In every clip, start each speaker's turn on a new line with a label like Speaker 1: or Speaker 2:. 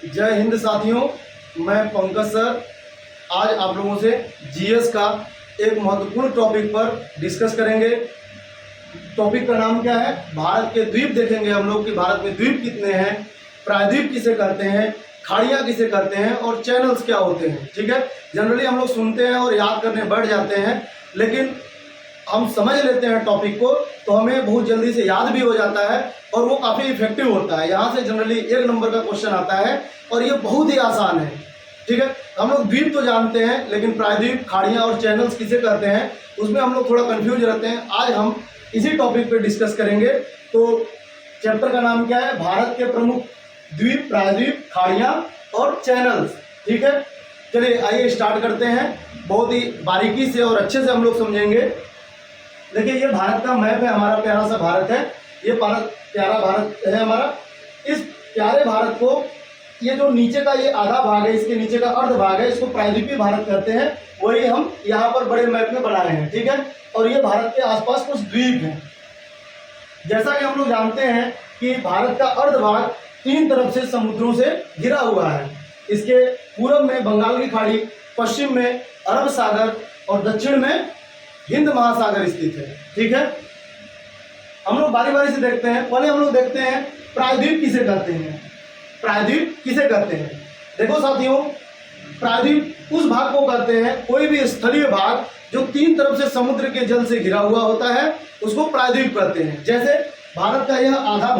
Speaker 1: जय हिंद साथियों, मैं पंकज सर आज आप लोगों से जीएस का एक महत्वपूर्ण टॉपिक पर डिस्कस करेंगे। टॉपिक का नाम क्या है? भारत के द्वीप देखेंगे हम लोग कि भारत में द्वीप कितने हैं, प्रायद्वीप किसे कहते हैं, खाड़ियाँ किसे कहते हैं और चैनल्स क्या होते हैं। ठीक है, जनरली हम लोग सुनते हैं और याद करने बैठ जाते हैं, लेकिन हम समझ लेते हैं टॉपिक को तो हमें बहुत जल्दी से याद भी हो जाता है और वो काफ़ी इफेक्टिव होता है। यहाँ से जनरली 1 नंबर का क्वेश्चन आता है और ये बहुत ही आसान है। ठीक है, हम लोग द्वीप तो जानते हैं, लेकिन प्रायद्वीप, खाड़ियाँ और चैनल्स किसे कहते हैं उसमें हम लोग थोड़ा कंफ्यूज रहते हैं। आज हम इसी टॉपिक पे डिस्कस करेंगे। तो चैप्टर का नाम क्या है? भारत के प्रमुख द्वीप, प्रायद्वीप, खाड़ियाँ और चैनल्स। ठीक है, चलिए आइए स्टार्ट करते हैं। बहुत ही बारीकी से और अच्छे से हम लोग समझेंगे। देखिए, ये भारत का मैप है, हमारा प्यारा सा भारत है। ये प्यारा भारत है हमारा। इस प्यारे भारत को, ये जो नीचे का ये आधा भाग है, इसके नीचे का अर्ध भाग है, इसको प्रायद्वीपीय भारत कहते हैं। वही हम यहाँ पर बड़े मैप में बनाए हैं। ठीक है, और ये भारत के आसपास कुछ द्वीप हैं। जैसा कि हम लोग जानते हैं कि भारत का अर्ध भाग 3 तरफ से समुद्रों से घिरा हुआ है। इसके पूर्व में बंगाल की खाड़ी, पश्चिम में अरब सागर और दक्षिण में हिंद महासागर स्थित है। ठीक है, हम लोग बारी बारी से देखते हैं। पहले हम लोग देखते हैं प्रायद्वीप किसे कहते हैं। प्रायद्वीप किसे कहते हैं? देखो साथियों, प्रायद्वीप उस भाग को कहते हैं, कोई भी स्थलीय भाग जो 3 तरफ से समुद्र के जल से घिरा हुआ होता है उसको प्रायद्वीप कहते हैं। जैसे भारत का यह आधा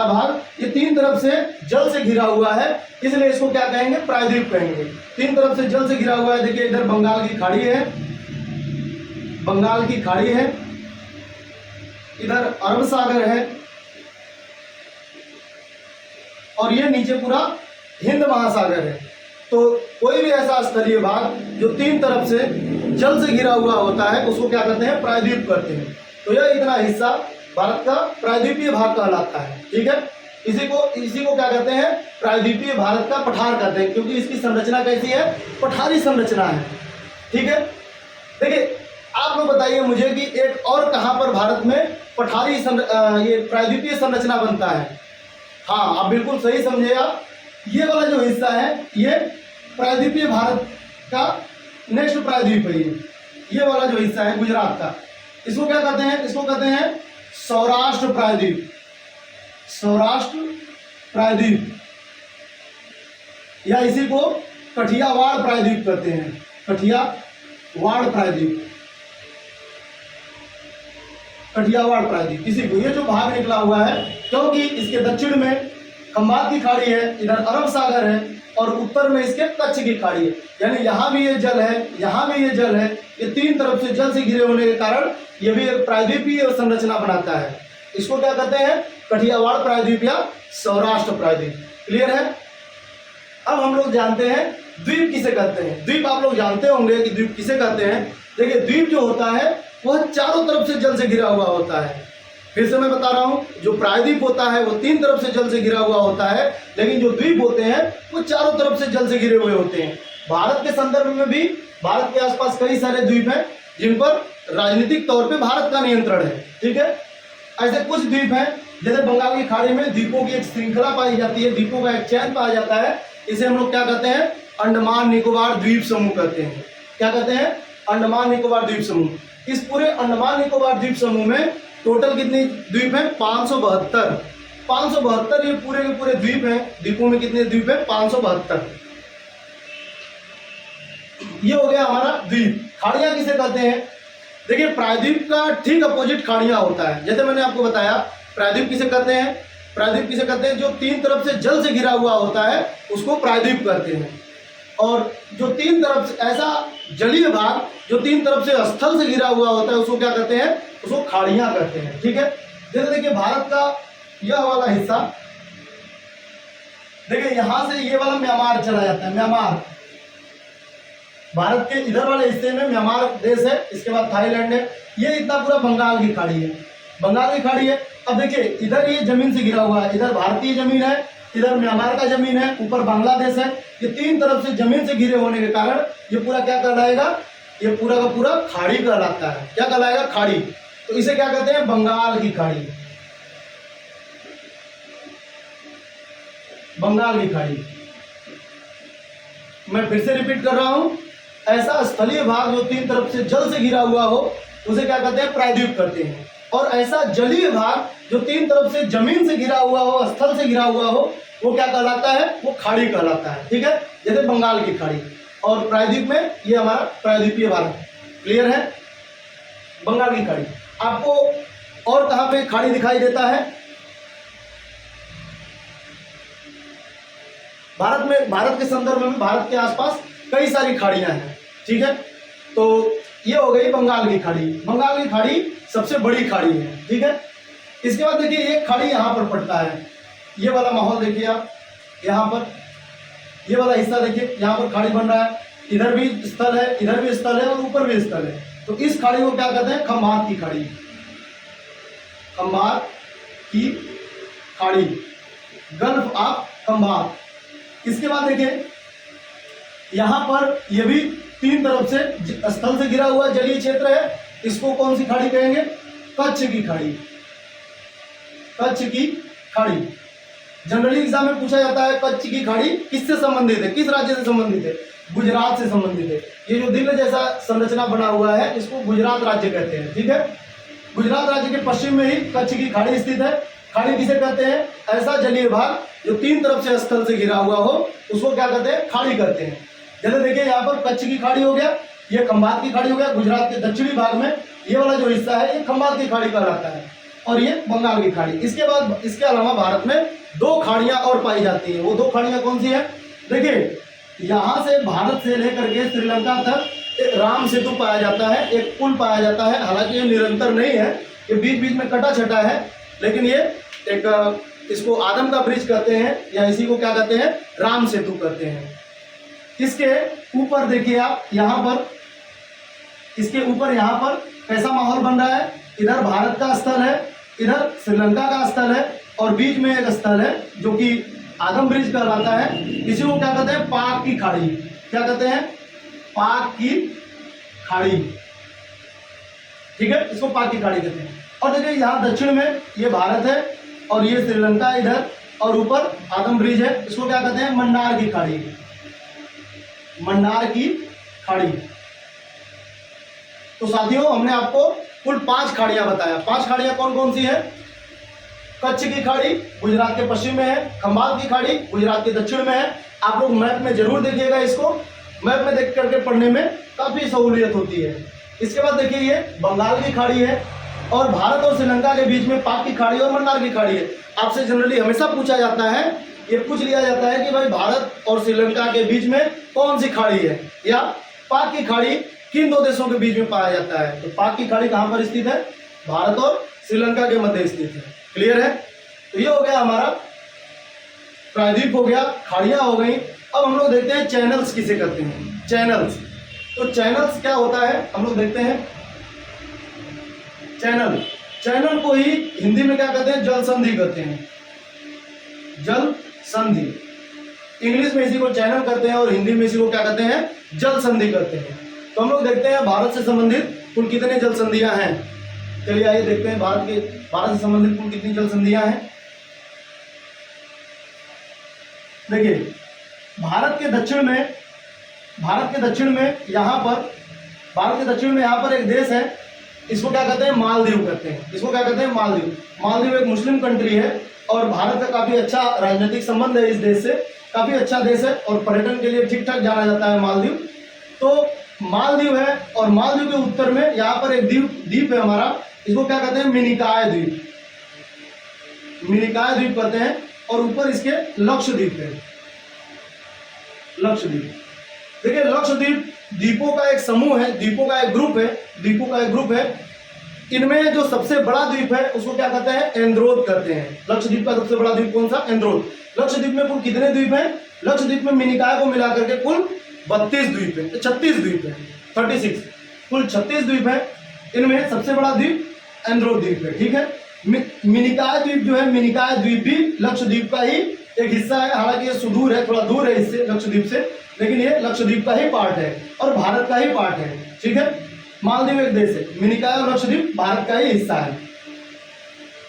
Speaker 1: भाग ये 3 तरफ से जल से घिरा हुआ है, इसलिए इसको क्या कहेंगे? प्रायद्वीप कहेंगे। 3 तरफ से जल से घिरा हुआ है। देखिए, इधर बंगाल की खाड़ी है, इधर अरब सागर है और ये नीचे पूरा हिंद महासागर है। तो कोई भी ऐसा स्थलीय भाग जो 3 तरफ से जल से घिरा हुआ होता है उसको क्या कहते हैं? प्रायद्वीप कहते हैं। तो यह इतना हिस्सा भारत का प्रायद्वीपीय भाग कहलाता है। ठीक है, इसी को क्या कहते हैं? प्रायद्वीपीय भारत का पठार कहते हैं, क्योंकि इसकी संरचना कैसी है? पठारी संरचना है। ठीक है, देखिए आप लोग बताइए मुझे कि एक और कहां पर भारत में पठारी ये प्रायद्वीपीय संरचना बनता है? हाँ, आप बिल्कुल सही समझे आप। ये वाला जो हिस्सा है ये प्रायद्वीपीय भारत का नेक्स्ट प्रायद्वीप है। ये वाला जो हिस्सा है गुजरात का, इसको क्या कहते हैं? इसको कहते हैं सौराष्ट्र प्रायद्वीप। सौराष्ट्र प्रायद्वीप या इसी को कठियावाड़ प्रायद्वीप कहते हैं। कठियावाड़ प्रायद्वीप इसी को, ये जो भाग निकला हुआ है, क्योंकि इसके दक्षिण में खंबात की खाड़ी है, इधर अरब सागर है और उत्तर में इसके कच्छ की खाड़ी है। यानी यहाँ भी ये जल है, यहाँ भी ये जल है। ये 3 तरफ से जल से घिरे होने के कारण ये भी एक प्रायद्वीपीय संरचना बनाता है। इसको क्या कहते हैं? कठियावाड़ प्रायद्वीप या सौराष्ट्र प्रायद्वीप। क्लियर है? अब हम लोग जानते हैं द्वीप किसे कहते हैं। द्वीप आप लोग जानते होंगे कि द्वीप किसे कहते हैं। देखिए, द्वीप जो होता है वह चारों तरफ से जल से घिरा हुआ होता है। फिर से मैं बता रहा हूं, जो प्रायद्वीप होता है वो 3 तरफ से जल से घिरा हुआ होता है, लेकिन जो द्वीप होते हैं वो चारों तरफ से जल से घिरे हुए होते हैं। भारत के संदर्भ में भी भारत के आसपास कई सारे द्वीप हैं जिन पर राजनीतिक तौर पे भारत का नियंत्रण है। ठीक है, ऐसे कुछ द्वीप हैं, जैसे बंगाल की खाड़ी में द्वीपों की एक श्रृंखला पाई जाती है, द्वीपों का एक चैन पाया जाता है। इसे हम लोग क्या कहते हैं? अंडमान निकोबार द्वीप समूह कहते हैं। क्या कहते हैं? अंडमान निकोबार द्वीप समूह। इस पूरे अंडमान निकोबार द्वीप समूह में टोटल कितने द्वीप हैं? 572 ये पूरे के पूरे द्वीप हैं। द्वीपों में कितने द्वीप हैं? 572। ये हो गया हमारा द्वीप। खाड़ियां किसे कहते हैं? देखिए, प्रायद्वीप का ठीक अपोजिट खाड़ियां होता है। जैसे मैंने आपको बताया, प्रायद्वीप किसे कहते हैं? प्रायद्वीप किसे कहते हैं? जो 3 तरफ से जल से घिरा हुआ होता है उसको प्रायद्वीप कहते हैं। और जो 3 तरफ से ऐसा जलीय भाग जो 3 तरफ से स्थल से घिरा हुआ होता है उसको क्या कहते हैं? उसको खाड़ियां कहते हैं। ठीक है, जैसे देखिए भारत का यह वाला हिस्सा, देखिए यहां से ये वाला म्यांमार चला जाता है। म्यांमार भारत के इधर वाले हिस्से में म्यांमार देश है, इसके बाद थाईलैंड है। ये इतना पूरा बंगाल की खाड़ी है, अब देखिए इधर ये जमीन से घिरा हुआ है, इधर भारतीय जमीन है, इधर म्यांमार का जमीन है, ऊपर बांग्लादेश है। ये 3 तरफ से जमीन से घिरे होने के कारण ये पूरा क्या कहलाएगा? ये पूरा का पूरा खाड़ी कहलाता है। क्या कहलाएगा? खाड़ी। तो इसे क्या कहते हैं? बंगाल की खाड़ी। बंगाल की खाड़ी। मैं फिर से रिपीट कर रहा हूं, ऐसा स्थलीय भाग जो तीन तरफ से जल से घिरा हुआ हो उसे क्या कहते हैं, प्रायद्वीप करते हैं। और ऐसा जलीय भाग जो तीन तरफ से जमीन से घिरा हुआ हो, स्थल से घिरा हुआ हो, वो क्या कहलाता है, वो खाड़ी कहलाता है। ठीक है, जैसे बंगाल की खाड़ी। और प्रायद्वीप में ये हमारा प्रायद्वीपीय भारत है। क्लियर है। बंगाल की खाड़ी आपको और कहां पे खाड़ी दिखाई देता है, भारत में, भारत के संदर्भ में भारत के आसपास कई सारी खाड़ियां हैं। ठीक है, तो ये हो गई बंगाल की खाड़ी। बंगाल की खाड़ी सबसे बड़ी खाड़ी है। ठीक है, इसके बाद देखिए एक खाड़ी यहां पर पड़ता है, ये वाला माहौल देखिए आप, यहाँ पर ये वाला हिस्सा देखिए, यहाँ पर खाड़ी बन रहा है, इधर भी स्थल है, इधर भी स्थल है और ऊपर भी स्थल है। तो इस खाड़ी को क्या कहते हैं, खंभात की खाड़ी। खंभात की खाड़ी, गल्फ ऑफ खंभात। इसके बाद देखिए यहां पर यह भी तीन तरफ से स्थल से घिरा हुआ जलीय क्षेत्र है। इसको कौन सी खाड़ी कहेंगे, कच्छ की खाड़ी। कच्छ की खाड़ी जनरली एग्जाम में पूछा जाता है, कच्छ की खाड़ी किससे संबंधित है, किस राज्य से संबंधित है, गुजरात से संबंधित है। ये जो दिल जैसा संरचना बना हुआ है इसको गुजरात राज्य कहते हैं। ठीक है, गुजरात राज्य के पश्चिम में ही कच्छ की खाड़ी स्थित है। खाड़ी किसे कहते हैं, ऐसा जलीय भाग जो तीन तरफ से स्थल से घिरा हुआ हो उसको क्या कहते हैं, खाड़ी कहते हैं। जैसे देखिए यहाँ पर कच्छ की खाड़ी हो गया, ये खंभात की खाड़ी हो गया। गुजरात के दक्षिणी भाग में ये वाला जो हिस्सा है ये खंभात की खाड़ी कहलाता है और ये बंगाल की खाड़ी। इसके बाद इसके अलावा भारत में दो खाड़ियां और पाई जाती हैं। वो दो खाड़ियां कौन सी है, देखिए यहाँ से भारत से लेकर के श्रीलंका तक एक राम सेतु पाया जाता है, एक पुल पाया जाता है। हालांकि ये निरंतर नहीं है, ये बीच बीच में कटा छटा है, लेकिन ये एक इसको आदम का ब्रिज कहते हैं या इसी को क्या कहते हैं, राम सेतु कहते हैं। इसके ऊपर देखिए आप, यहाँ पर इसके ऊपर यहाँ पर कैसा माहौल बन रहा है, इधर भारत का स्थल है, इधर श्रीलंका का स्थल है और बीच में एक स्थल है जो कि आदम ब्रिज कहलाता है। इसी को क्या कहते हैं, पाक की खाड़ी। क्या कहते हैं, पाक की खाड़ी। ठीक है, इसको पाक की खाड़ी कहते हैं। और देखिए यहाँ दक्षिण में ये भारत है और ये श्रीलंका इधर और ऊपर आदम ब्रिज है। इसको क्या कहते हैं, मन्नार की खाड़ी। मन्नार की खाड़ी। तो साथियों हमने आपको कुल 5 खाड़ियां बताया। 5 खाड़ियां कौन कौन सी है, कच्छ की खाड़ी गुजरात के पश्चिम में है, खंभात की खाड़ी गुजरात के दक्षिण में है। आप लोग मैप में जरूर देखिएगा, इसको मैप में देख करके पढ़ने में काफी सहूलियत होती है। इसके बाद देखिए ये बंगाल की खाड़ी है और भारत और श्रीलंका के बीच में पाक की खाड़ी और मन्नार की खाड़ी है। आपसे जनरली हमेशा पूछा जाता है, ये पूछ लिया जाता है कि भाई भारत और श्रीलंका के बीच में कौन सी खाड़ी है या पाक की खाड़ी किन दो देशों के बीच में पाया जाता है। तो पाक की खाड़ी कहां पर स्थित है, भारत और श्रीलंका के मध्य स्थित है। क्लियर है। तो ये हो गया हमारा प्रायद्वीप हो गया, खाड़ियां हो गई। अब हम लोग देखते हैं चैनल्स किसे कहते हैं, चैनल्स। तो चैनल्स क्या होता है हम लोग देखते हैं। चैनल, चैनल को ही हिंदी में क्या कहते हैं, जल संधि कहते हैं। जल संधि, इंग्लिश में इसी को चैनल कहते हैं और हिंदी में इसी को क्या कहते हैं, जल संधि कहते हैं। तो हम लोग देखते हैं भारत से संबंधित कुल कितने जल संधियां हैं। चलिए आइए देखते हैं भारत से संबंधित कुल कितनी जल संधियां हैं। देखिए भारत के दक्षिण में यहाँ पर एक देश है, इसको क्या कहते हैं, मालदीव कहते हैं। इसको क्या कहते हैं, मालदीव। मालदीव एक मुस्लिम कंट्री है और भारत का काफी अच्छा राजनीतिक संबंध है इस देश से, काफी अच्छा देश है और पर्यटन के लिए ठीक ठाक जाना जाता है मालदीव। तो मालदीव है और मालदीव के उत्तर में यहाँ पर एक द्वीप है हमारा, इसको क्या कहते हैं, मिनिकॉय द्वीप। मिनिकॉय द्वीप कहते हैं और ऊपर इसके लक्षद्वीप है, लक्षद्वीप। देखिए लक्षद्वीप द्वीपों का एक समूह है, द्वीपों का एक ग्रुप है। इनमें जो सबसे बड़ा द्वीप है उसको क्या कहते हैं, एंद्रोथ कहते हैं। लक्षद्वीप का सबसे बड़ा द्वीप कौन सा, एंद्रोथ। लक्षद्वीप में कुल कितने द्वीप हैं, लक्षद्वीप में मिनिकॉय को मिलाकर के कुल 32 द्वीप है, 36 द्वीप है, 36 कुल 36 द्वीप है। इनमें सबसे बड़ा द्वीप एंद्रोथ द्वीप है। ठीक है, मिनिकॉय द्वीप जो है, मिनिकॉय द्वीप भी लक्षद्वीप का ही एक हिस्सा है। हालांकि ये सुदूर है, थोड़ा दूर है इससे, लक्षद्वीप से, लेकिन ये लक्षद्वीप का ही पार्ट है और भारत का ही पार्ट है। ठीक है, मालदीव एक देश है, मिनिकॉय और लक्षद्वीप भारत का ही हिस्सा है।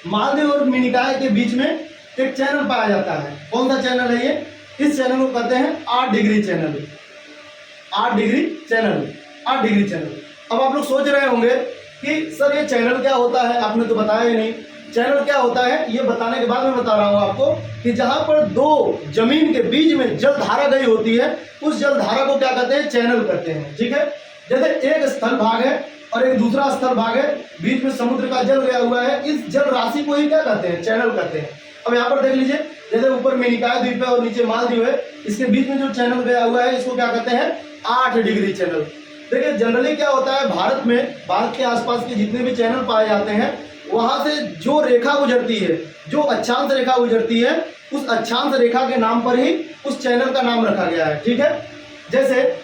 Speaker 1: मालदीव और मिनिकॉय के बीच में एक चैनल पाया जाता है। कौन सा चैनल है ये? इस चैनल को कहते हैं 8 degree channel. 8 degree channel, 8 degree channel. अब आप लोग सोच रहे होंगे कि सर ये चैनल क्या होता है, आपने तो बताया ही नहीं। चैनल क्या होता है ये बताने के बाद मैं बता रहा हूं आपको कि जहां पर दो जमीन के बीच में जल धारा गई होती है, उस जल धारा को क्या कहते हैं? चैनल कहते हैं। ठीक है, जैसे एक स्थल भाग है और एक दूसरा स्थल भाग है, बीच में समुद्र का जल गया हुआ है, इस जल राशि को ही क्या कहते हैं? चैनल कहते हैं। अब यहाँ पर देख लीजिए, जैसे ऊपर मेनिकाय द्वीप है और नीचे मालदीव है, इसके बीच में जो चैनल गया हुआ है इसको क्या कहते हैं? 8 डिग्री चैनल। देखिए जनरली क्या होता है, भारत में, भारत के आसपास के जितने भी चैनल पाए जाते हैं, वहां से जो रेखा गुजरती है, जो अक्षांश रेखा गुजरती है, उस अक्षांश रेखा के नाम पर ही उस चैनल का नाम रखा गया है। ठीक है, जैसे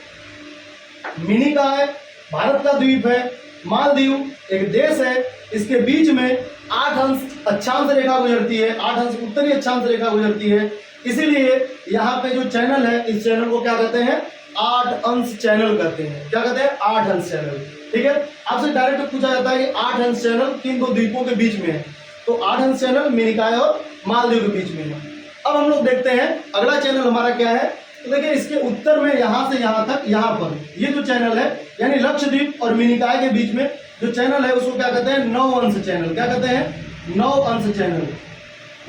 Speaker 1: मिनिकॉय भारत का द्वीप है, मालदीव एक देश है, इसके बीच में 8 अंश अक्षांश रेखा गुजरती है, 8 अंश उत्तरी अक्षांश रेखा गुजरती है। इसीलिए यहाँ पे जो चैनल है, इस चैनल को क्या कहते हैं? 8 अंश चैनल कहते हैं। क्या कहते हैं? 8 अंश चैनल। ठीक है, आपसे डायरेक्ट पूछा जाता है कि 8 अंश चैनल किन दो द्वीपों के बीच में है, तो 8 अंश चैनल मिनिकॉय और मालदीव के बीच में है। अब हम लोग देखते हैं अगला चैनल हमारा क्या है। तो देखिए इसके उत्तर में यहां से यहां तक, यहां पर ये जो चैनल है, यानी लक्षद्वीप और मिनिकॉय के बीच में जो चैनल है उसको क्या कहते हैं? 9 अंश चैनल। क्या कहते हैं? 9 अंश चैनल।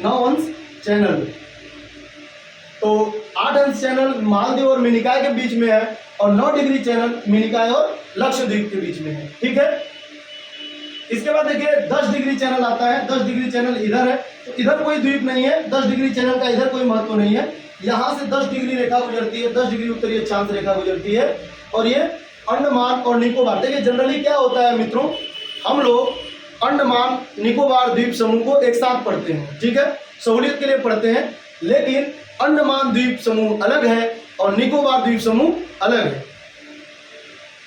Speaker 1: 9 अंश चैनल। तो 8 अंश चैनल मालदीव और मिनिकॉय के बीच में है और 9 डिग्री चैनल मिनिकॉय और लक्षद्वीप के बीच में है। ठीक है, इसके बाद देखिए 10 डिग्री चैनल आता है। 10 डिग्री चैनल इधर है, तो इधर कोई द्वीप नहीं है। 10 डिग्री चैनल का इधर कोई महत्व नहीं है। यहां से 10 डिग्री रेखा गुजरती है, 10 डिग्री उत्तरी अक्षांश रेखा गुजरती है और ये अंडमान और निकोबार। देखिए जनरली क्या होता है मित्रों, हम लोग अंडमान निकोबार द्वीप समूह को एक साथ पढ़ते हैं। ठीक है, सहूलियत के लिए पढ़ते हैं, लेकिन अंडमान द्वीप समूह अलग है और निकोबार द्वीप समूह अलग है।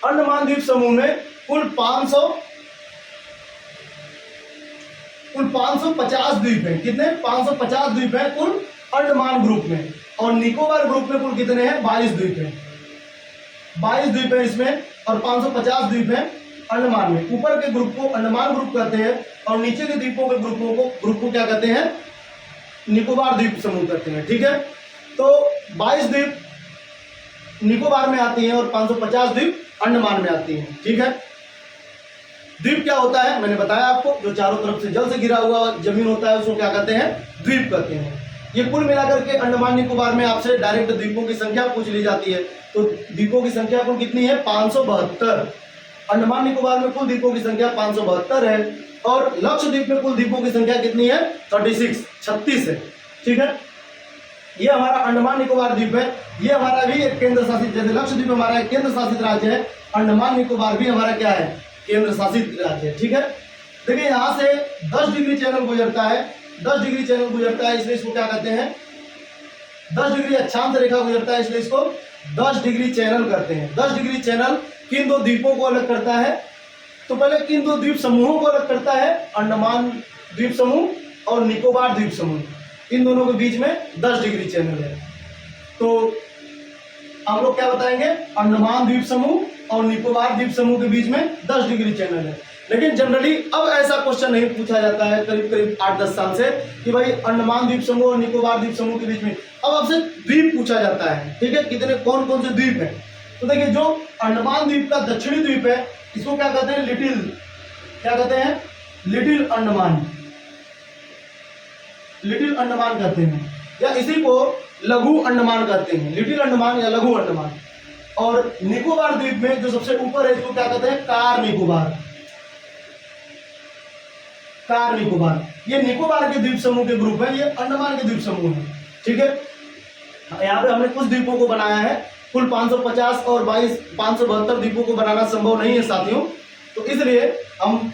Speaker 1: अंडमान द्वीप समूह में कुल 550 द्वीप है। कितने? 550 द्वीप है कुल अंडमान ग्रुप में। और निकोबार ग्रुप में कुल कितने हैं? 22 द्वीप है। 22 द्वीप है इसमें और 550 द्वीप है अंडमान में। ऊपर के ग्रुप को अंडमान ग्रुप कहते हैं और नीचे के द्वीपों के ग्रुप को क्या कहते हैं? निकोबार द्वीप समूह कहते हैं। ठीक है, तो 22 द्वीप निकोबार में आती हैं और 550 द्वीप अंडमान में आती हैं। ठीक है, द्वीप क्या होता है मैंने बताया आपको, जो चारों तरफ से जल से घिरा हुआ जमीन होता है उसको क्या कहते हैं? द्वीप कहते हैं। ये कुल मिलाकर के अंडमान निकोबार में आपसे डायरेक्ट द्वीपों की संख्या पूछ ली जाती है, तो द्वीपों की संख्या कुल कितनी है? 572। अंडमान निकोबार में कुल द्वीपों की संख्या 572 है और लक्षद्वीप में कुल द्वीपों की संख्या कितनी है? 36 है। ठीक है, ये हमारा अंडमान निकोबार द्वीप है। ये हमारा भी एक केंद्र शासित, जैसे लक्षद्वीप हमारा एक केंद्र शासित राज्य है, अंडमान निकोबार भी हमारा क्या है? केंद्र शासित राज्य है। ठीक है, देखिए यहाँ से 10 डिग्री चैनल गुजरता है। 10 डिग्री चैनल गुजरता है, इसलिए इसको क्या कहते हैं? 10 डिग्री अक्षांश रेखा गुजरता है, इसलिए इसको 10 डिग्री चैनल कहते हैं। 10 डिग्री चैनल किन दो द्वीपों को अलग करता है? तो पहले किन दो द्वीप समूहों को अलग करता है? अंडमान द्वीप समूह और निकोबार द्वीप समूह। इन दोनों के बीच में 10 डिग्री चैनल है। तो हम लोग क्या बताएंगे? अंडमान द्वीप समूह और निकोबार द्वीप समूह के बीच में 10 डिग्री चैनल है। लेकिन जनरली अब ऐसा क्वेश्चन नहीं पूछा जाता है करीब करीब 8-10 साल से कि भाई अंडमान द्वीप समूह और निकोबार द्वीप समूह के बीच में, अब आपसे द्वीप पूछा जाता है। ठीक है, कितने कौन कौन से द्वीप हैं? तो देखिए जो अंडमान द्वीप का दक्षिणी द्वीप है इसको क्या कहते हैं? लिटिल, क्या कहते हैं? लिटिल अंडमान। लिटिल अंडमान कहते हैं, या इसी को लघु अंडमान कहते हैं। लिटिल अंडमान या लघु अंडमान। और निकोबार द्वीप में जो सबसे ऊपर है इसको क्या कहते हैं? कार निकोबार। कार निकोबार, ये निकोबार के द्वीप समूह के ग्रुप है, ये अंडमान के द्वीप समूह है। ठीक है, यहाँ पे हमने कुछ द्वीपों को बनाया है। कुल 550 और 572 द्वीपों को बनाना संभव नहीं है साथियों, तो इसलिए हम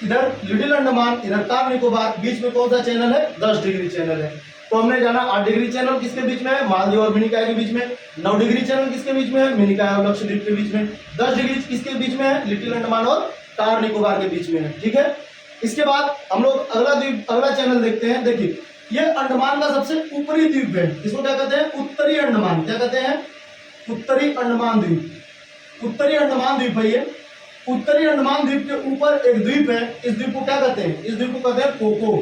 Speaker 1: इधर लिटिल अंडमान, इधर कार निकोबार, बीच में कौन सा चैनल है? 10 डिग्री चैनल है। तो हमने जाना 8 डिग्री चैनल किसके बीच में है? मालदीव और मिनिकॉय के बीच में। 9 डिग्री चैनल किसके बीच में है? मिनिकॉय और लक्षद्वीप के बीच में। 10 डिग्री किसके बीच में है? लिटिल अंडमान और कार निकोबार के बीच में है। ठीक है, इसके बाद हम लोग अगला चैनल देखते हैं। देखिए ये अंडमान का सबसे ऊपरी द्वीप है, इसको क्या कहते हैं? उत्तरी अंडमान। क्या कहते हैं? उत्तरी अंडमान द्वीप। उत्तरी अंडमान द्वीप है ये। उत्तरी अंडमान द्वीप के ऊपर एक द्वीप है, इस द्वीप को क्या कहते हैं? इस द्वीप को कहते हैं कोको।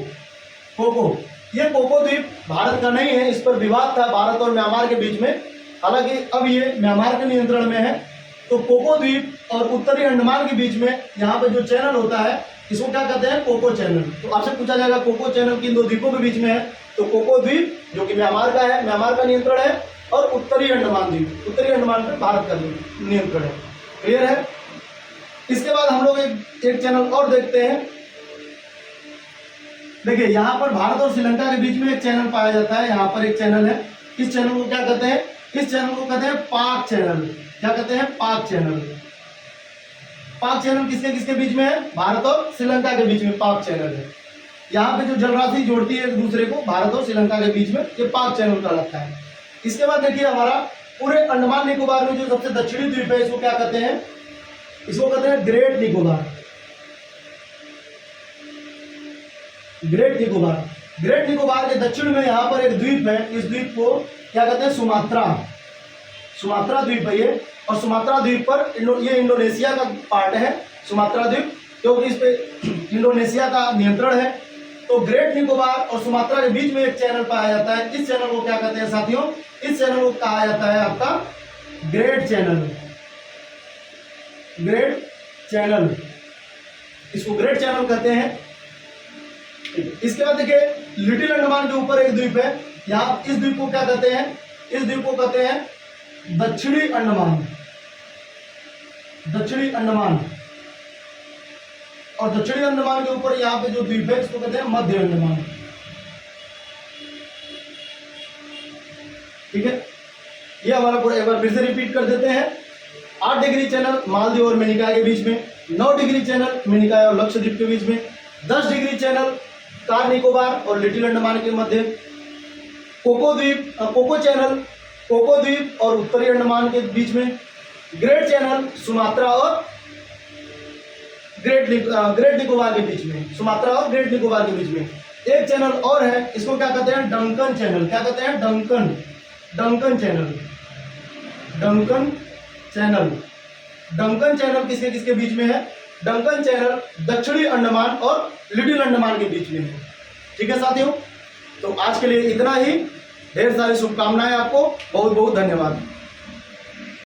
Speaker 1: कोको, ये कोको द्वीप भारत का नहीं है, इस पर विवाद था भारत और म्यांमार के बीच में, हालांकि अब ये म्यांमार के नियंत्रण में है। तो कोको द्वीप और उत्तरी अंडमान के बीच में यहाँ पे जो चैनल होता है इसको क्या कहते हैं, कोको चैनल। तो आपसे पूछा जाएगा कोको चैनल किन दो द्वीपों के बीच में है, तो कोको द्वीप जो कि म्यांमार का है, म्यांमार का नियंत्रण है, और उत्तरी अंडमान द्वीप, उत्तरी अंडमान पे भारत का नियंत्रण है। क्लियर है। इसके बाद हम लोग एक चैनल और देखते हैं। देखिए यहाँ पर भारत और श्रीलंका के बीच में एक चैनल पाया जाता है, यहाँ पर एक चैनल है। इस चैनल को क्या कहते हैं, इस चैनल को कहते हैं पाक चैनल। क्या कहते हैं, पाक चैनल। पाक चैनल किसके किसके बीच में है, भारत और श्रीलंका के बीच में पाक चैनल है। यहाँ पे जो जलराशि जोड़ती है एक दूसरे को भारत और श्रीलंका के बीच में, ये पाक चैनल कहलाता है। इसके बाद देखिए हमारा पूरे अंडमान निकोबार में जो सबसे दक्षिणी द्वीप है इसको क्या कहते हैं, इसको कहते हैं great Nicobar. Great Nicobar, great Nicobar के दक्षिण में यहाँ पर एक द्वीप है, इस द्वीप को क्या कहते हैं, सुमात्रा। सुमात्रा द्वीप है ये, और सुमात्रा द्वीप पर ये इंडोनेशिया का पार्ट है सुमात्रा द्वीप, क्योंकि इस पे इंडोनेशिया का नियंत्रण है। तो ग्रेट निकोबार और सुमात्रा के बीच में एक चैनल पाया जाता है, इस चैनल को क्या कहते हैं साथियों, इस चैनल को कहा जाता है आपका ग्रेट चैनल। ग्रेट चैनल, इसको ग्रेट चैनल कहते हैं। इसके बाद देखिए लिटिल अंडमान के ऊपर एक द्वीप है, यहाँ इस द्वीप को क्या कहते हैं, इस द्वीप को कहते हैं दक्षिणी अंडमान। दक्षिणी अंडमान, और दक्षिणी अंडमान के ऊपर यहाँ पे जो द्वीप है इसको कहते हैं मध्य अंडमान। ठीक है, ये हमारा पूरा एक बार फिर से रिपीट कर देते हैं। 8 डिग्री चैनल मालदीव और मेनिकाय के बीच में, 9 डिग्री चैनल मेनिकाय और लक्षद्वीप के बीच में, 10 डिग्री चैनल कार निकोबार और लिटिल अंडमान के मध्य, कोको द्वीप, कोको चैनल कोको द्वीप और उत्तरी अंडमान के बीच में, ग्रेट चैनल सुमात्रा और ग्रेट निकोबार के बीच में, सुमात्रा और ग्रेट निकोबार के बीच में। एक चैनल और है, इसको क्या कहते हैं, डंकन चैनल। क्या कहते हैं, Duncan channel. Duncan channel, Duncan channel किसके किसके बीच में है, डंकन चैनल दक्षिणी अंडमान और लिटिल अंडमान के बीच में है। ठीक है साथियों, तो आज के लिए इतना ही। ढेर सारी शुभकामनाएं आपको, बहुत बहुत धन्यवाद।